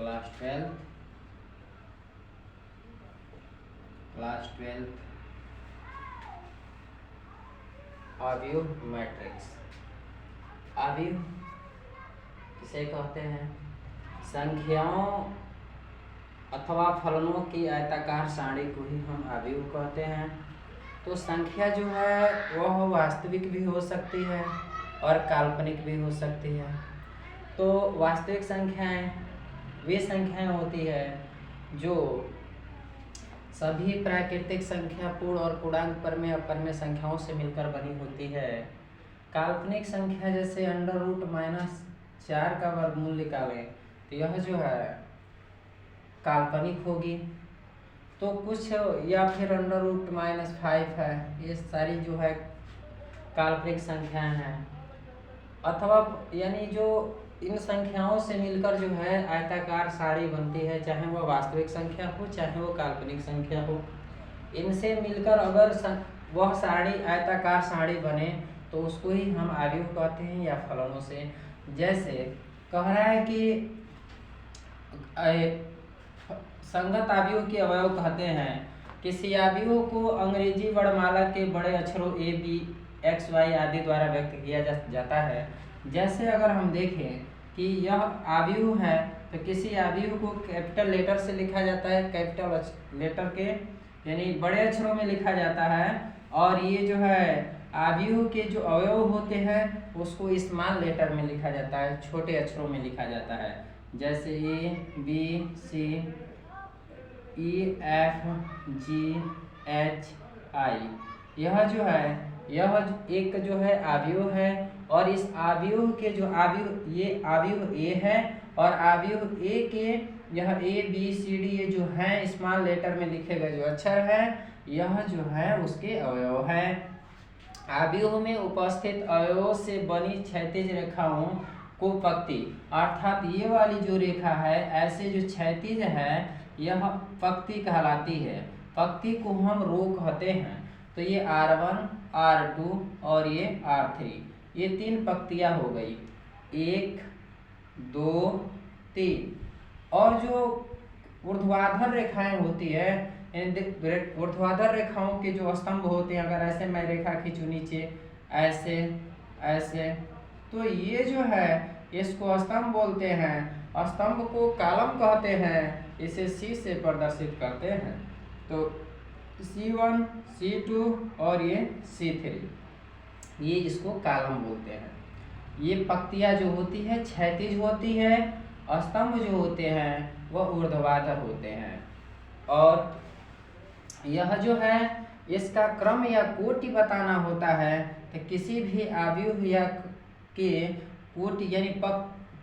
Class 12 आव्यूह matrix. आव्यूह किसे कहते हैं? संख्याओं अथवा फलनों की आयताकार सारणी को ही हम आव्यूह कहते हैं। तो संख्या जो है वह वास्तविक भी हो सकती है और काल्पनिक भी हो सकती है। तो वास्तविक संख्याएं वे संख्याएं होती है जो सभी प्राकृतिक संख्या पूर्ण और पूर्णांक परमेय अपरमेय संख्याओं से मिलकर बनी होती है। काल्पनिक संख्या जैसे √-4 का वर्गमूल निकालें तो यह जो है काल्पनिक होगी। तो कुछ या फिर √-5 है, ये सारी जो है काल्पनिक संख्याएं हैं। अथवा यानी जो इन संख्याओं से मिलकर जो है आयताकार सारणी बनती है, चाहे वह वास्तविक संख्या हो चाहे वो काल्पनिक संख्या हो। इनसे मिलकर अगर वह सारणी आयताकार सारणी बने तो उसको ही हम आव्यूह कहते हैं या फलनों से। जैसे कह रहा है कि संगत आव्यूह के अवयव कहते हैं। किसी आव्यूह को अंग्रेजी वर्णमाला के बड़े अक्षरों A, B, X, Y आदि द्वारा व्यक्त किया जाता है। जैसे अगर हम देखें कि यह आव्यूह है तो किसी आव्यूह को कैपिटल लेटर से लिखा जाता है, कैपिटल लेटर के यानी बड़े अक्षरों में लिखा जाता है। और ये जो है आव्यूह के जो अवयव होते हैं उसको स्मॉल लेटर में लिखा जाता है, छोटे अक्षरों में लिखा जाता है। जैसे A, B, C, E, F, G, H, I। यह जो है यह एक जो है आव्यूह है और इस आव्यूह के जो ये आव्यूह A है और आव्यूह A के यह A, B, C, D ये जो है स्मॉल लेटर में लिखे गए जो अक्षर है यह जो है उसके अवयव है। आव्यूह में उपस्थित अवयवों से बनी क्षैतिज रेखाओं को पंक्ति अर्थात ये वाली जो रेखा है ऐसे जो क्षैतिज है यह पंक्ति कहलाती है। पंक्ति को हम रो कहते हैं। तो ये R1, R2 और ये R3 ये 3 पंक्तियां हो गई, 1, 2, 3। और जो ऊर्ध्वाधर रेखाएं होती है, ऊर्ध्वाधर रेखाओं के जो स्तंभ होते हैं, अगर ऐसे मैं रेखा खींचूं नीचे ऐसे ऐसे तो ये जो है इसको स्तंभ बोलते हैं। स्तंभ को कॉलम कहते हैं। इसे C से प्रदर्शित करते हैं। तो C1, C2 और ये C3 ये इसको कॉलम बोलते हैं। ये पंक्तियां जो होती है क्षैतिज होती है, स्तंभ जो होते हैं वह ऊर्ध्वाधर होते हैं। और यह जो है इसका क्रम या कोटि बताना होता है तो किसी भी आव्यूह या के कोटि यानी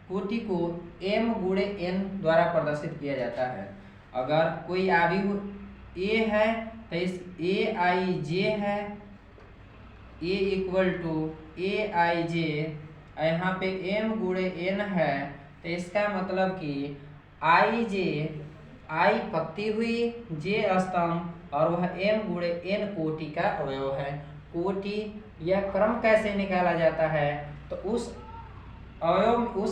कोटि को m×n द्वारा प्रदर्शित किया जाता है। अगर कोई आव्यूह A है तो इस Aij है, A = Aij, यहाँ पे m×n है तो इसका मतलब कि I पंक्ति हुई, j स्तंभ और वह m×n कोटि का अवयव है। कोटि या क्रम कैसे निकाला जाता है तो उस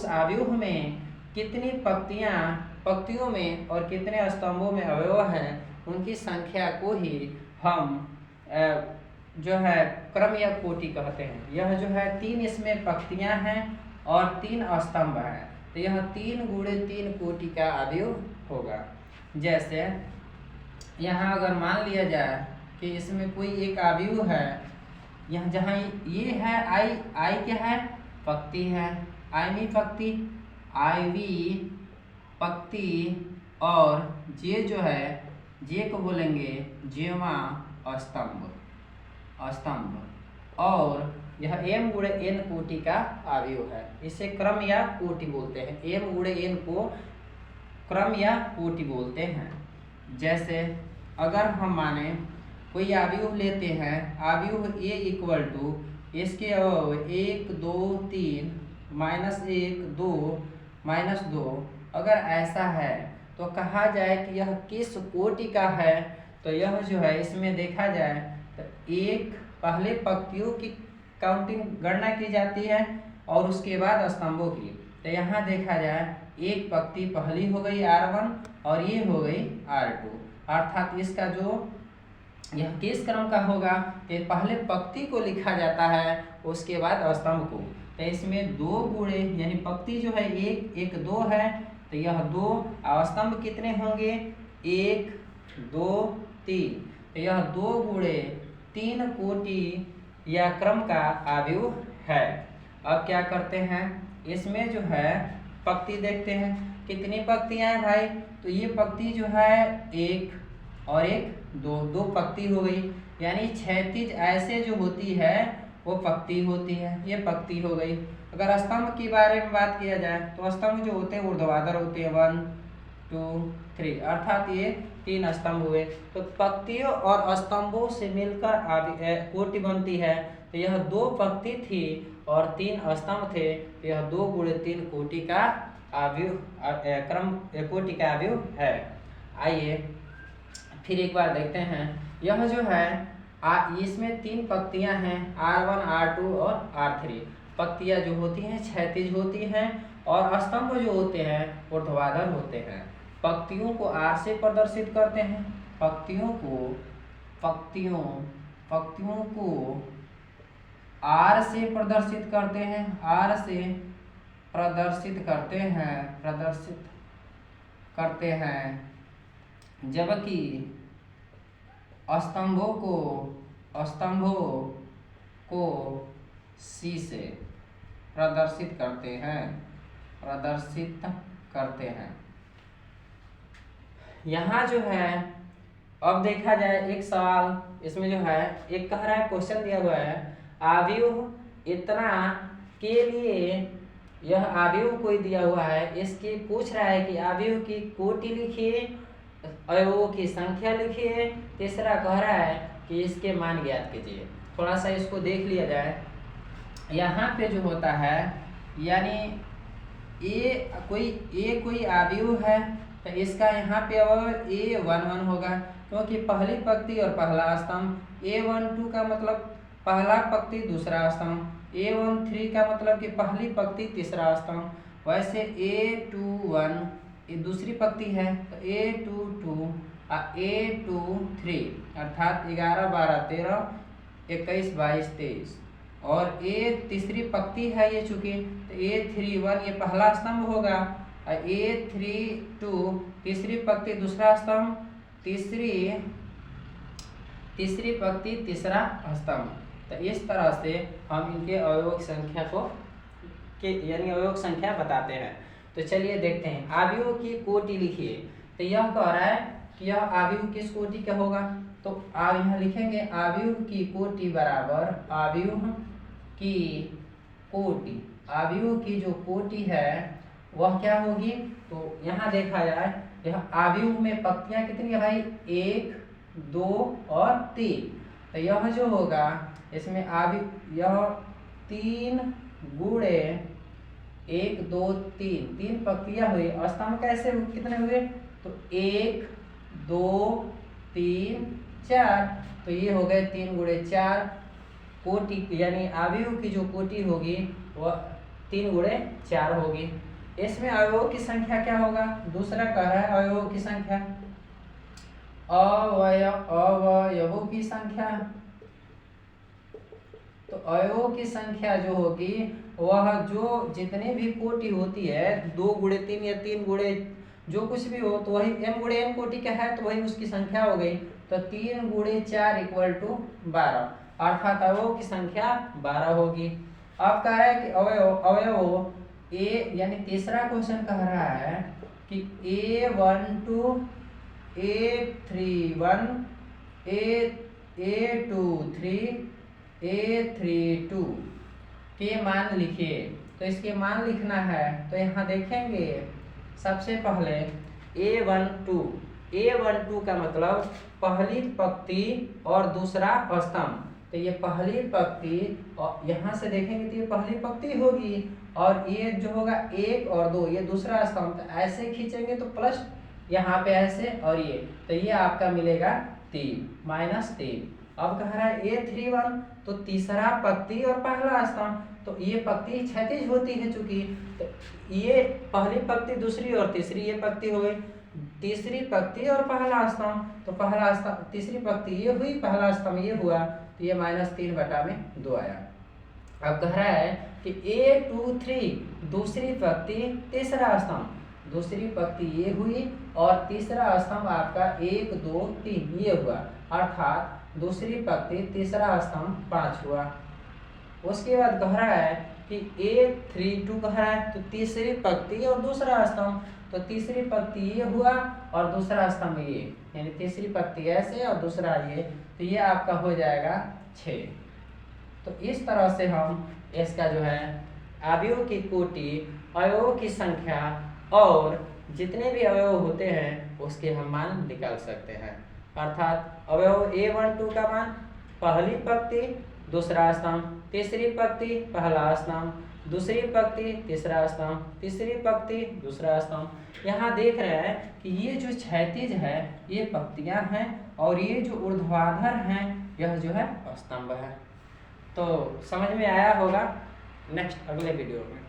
आव्यूह में कितनी पंक्तियों में और कितने स्तंभों में अवयव हैं उनकी संख्या को ही हम जो है क्रम या कोटि कहते हैं। यह जो है 3 इसमें पंक्तियां हैं और 3 स्तंभ हैं तो यह 3×3 कोटि का आव्यूह होगा। जैसे यहाँ अगर मान लिया जाए कि इसमें कोई एक आव्यूह है, यहाँ जहाँ ये है I क्या है? पंक्ति है। आयवी पंक्ति, आयवी पंक्ति और जे जो है जे को बोलेंगे जेवा स्तंभ और यह m×n कोटि का आव्यूह है। इसे क्रम या कोटि बोलते हैं। m×n को क्रम या कोटि बोलते हैं। जैसे अगर हम माने कोई आव्यूह लेते हैं, आव्यूह A इसके अवयव 1, 2, 3 -1, 2 -2 अगर ऐसा है तो कहा जाए कि यह किस कोटि का है। तो यह जो है इसमें देखा जाए तो एक पहले पंक्तियों की काउंटिंग गणना की जाती है और उसके बाद स्तंभों की। तो यहाँ देखा जाए एक पंक्ति पहली हो गई R1 और ये हो गई R2, अर्थात इसका जो यह किस क्रम का होगा, तो पहले पंक्ति को लिखा जाता है उसके बाद स्तंभ को। तो इसमें 2 गुणे यानी पंक्ति जो है 1 1 2 है, तो यह 2 और स्तंभ कितने होंगे 1 2 3, तो यह 2 गुणे 3 कोटि या क्रम का अवयव है। अब क्या करते हैं, इसमें जो है पंक्ति देखते हैं कितनी पंक्तियां हैं भाई, तो ये पंक्ति जो है 1 और 1 2 पंक्ति हो गई, यानी क्षैतिज ऐसे जो होती है वो पंक्ति होती है, ये पंक्ति हो गई। अगर स्तंभ के बारे में बात किया जाए तो स्तंभ जो होते हैं ऊर्ध्वाधर होते हैं 1 2 3, अर्थात ये 3 स्तंभ हुए। तो पंक्तियों और स्तंभों से मिलकर कोटि बनती है, तो यह 2 पंक्ति थी और 3 स्तंभ थे, तो यह 2 गुणे 3 कोटि का अवयव क्रम कोटि का अवयव है। आइए फिर एक बार देखते हैं, यह जो है इसमें 3 पंक्तियां हैं R1 R2 और R3। पंक्तियां जो होती हैं क्षैतिज होती हैं और स्तंभ जो होते हैं ऊर्ध्वाधर होते हैं। पंक्तियों को R से प्रदर्शित करते हैं, पंक्तियों को R से प्रदर्शित करते हैं, R से प्रदर्शित करते हैं, जबकि स्तंभों को C से प्रदर्शित करते हैं। यहाँ जो है अब देखा जाए एक सवाल, इसमें जो है एक कह रहा है क्वेश्चन दिया हुआ है, अवयव इतना के लिए यह अवयव कोई दिया हुआ है, इसकी पूछ रहा है कि अवयव की कोटि लिखिए, अवयवों की संख्या लिखिए, तीसरा कह रहा है कि इसके मान ज्ञात कीजिए। थोड़ा सा इसको देख लिया जाए। यहाँ पे जो होता है यानी कोई अवयव है, तो इसका यहाँ पे अवयव A11 होगा, क्योंकि पहली पंक्ति और पहला स्तंभ। A12 का मतलब पहला पंक्ति दूसरा स्तंभ, A13 का मतलब कि पहली पंक्ति तीसरा स्तंभ। वैसे A21 ये दूसरी पंक्ति है, तो A22 A23 अर्थात 11 12 13 21 22 23, और A तीसरी पंक्ति है ये चूंकि, तो A31 ये पहला स्तंभ होगा, और A32 तीसरी पंक्ति दूसरा स्तंभ, तीसरी पंक्ति तीसरा स्तंभ। तो इस तरह से हम इनके अवयव की संख्या यानी अवयव संख्या बताते हैं। तो चलिए देखते हैं, अवयव की कोटि लिखिए। तो यह कह रहा है कि यह अवयव किस कोटि का होगा, तो आप यहाँ लिखेंगे अवयव की कोटि बराबर अवयव की कोटि। अवयव की जो कोटि है वह क्या होगी, तो यहाँ देखा जाए यह अवयव में पंक्तियां कितनी है भाई 1 2 और 3, तो यह जो होगा इसमें अवयव यह 3 गुणे 1 2 3 पंक्तियां हुई। स्तंभ कैसे कितने हुए, तो 1 2 3 4, तो ये हो गए 3 गुणे 4 कोटि, यानी अवयव की जो कोटि होगी वह 3 गुणे 4 होगी। इसमें अवयवों की संख्या क्या होगा, दूसरा कह रहा है अवयवों की संख्या, अवयवों की संख्या। तो अवयवों की संख्या जो होगी वह जो जितने भी कोटि होती है 2 गुणे 3 या 3 गुणे जो कुछ भी हो, तो वही m गुणे n कोटि का है, तो वही उसकी संख्या हो गई। तो 3 गुणे 4 = 12, अर्थात अवयवों की संख्या 12 होगी। अब कह रहा है कि अवयव A यानी तीसरा क्वेश्चन कह रहा है कि A12 A31 A23 A32 के मान लिखिए। तो इसके मान लिखना है, तो यहाँ देखेंगे सबसे पहले A12 का मतलब पहली पंक्ति और दूसरा स्तंभ। तो ये पहली पंक्ति और यहाँ से देखेंगे तो ये पहली पंक्ति होगी, और ये जो होगा 1 और 2 ये दूसरा स्तंभ। तो ऐसे खींचेंगे तो प्लस यहाँ पे ऐसे, और ये तो ये आपका मिलेगा 3 -3। अब कह रहा है A31 तो तीसरा पंक्ति और पहला स्तंभ, तो ये पंक्ति क्षैतिज होती है चूंकि, तो ये पहली पंक्ति दूसरी और तीसरी ये पंक्ति हो गई, तीसरी पंक्ति और पहला स्तंभ, तो पहला स्तंभ तीसरी पंक्ति ये हुई, पहला स्तंभ ये हुआ, तो ये -3/2 आया। अब कह रहा है कि A23 दूसरी पंक्ति तीसरा स्तंभ, दूसरी पंक्ति ये हुई और तीसरा स्तंभ आपका 1 2 3 ये हुआ, अर्थात दूसरी पंक्ति तीसरा स्तंभ 5 हुआ। उसके बाद कह रहा है कि A32 कह रहा है, तो तीसरी पंक्ति और दूसरा स्तंभ, तो तीसरी पंक्ति ये हुआ और दूसरा स्तंभ ये, यानी तीसरी पंक्ति ऐसे और दूसरा ये, तो ये आपका हो जाएगा 6। तो इस तरह से हम इसका जो है अवयव की कोटि, अवयवों की संख्या और जितने भी अवयव होते हैं उसके हम मान निकाल सकते हैं। अर्थात अवयव A12 का मान पहली पंक्ति दूसरा स्तंभ, तीसरी पंक्ति पहला स्तंभ, दूसरी पंक्ति तीसरा स्तंभ, तीसरी पंक्ति दूसरा स्तंभ। यहाँ देख रहे हैं कि ये जो क्षैतिज है ये पंक्तियाँ हैं और ये जो ऊर्ध्वाधर हैं यह जो है स्तंभ है। तो समझ में आया होगा। नेक्स्ट अगले वीडियो में।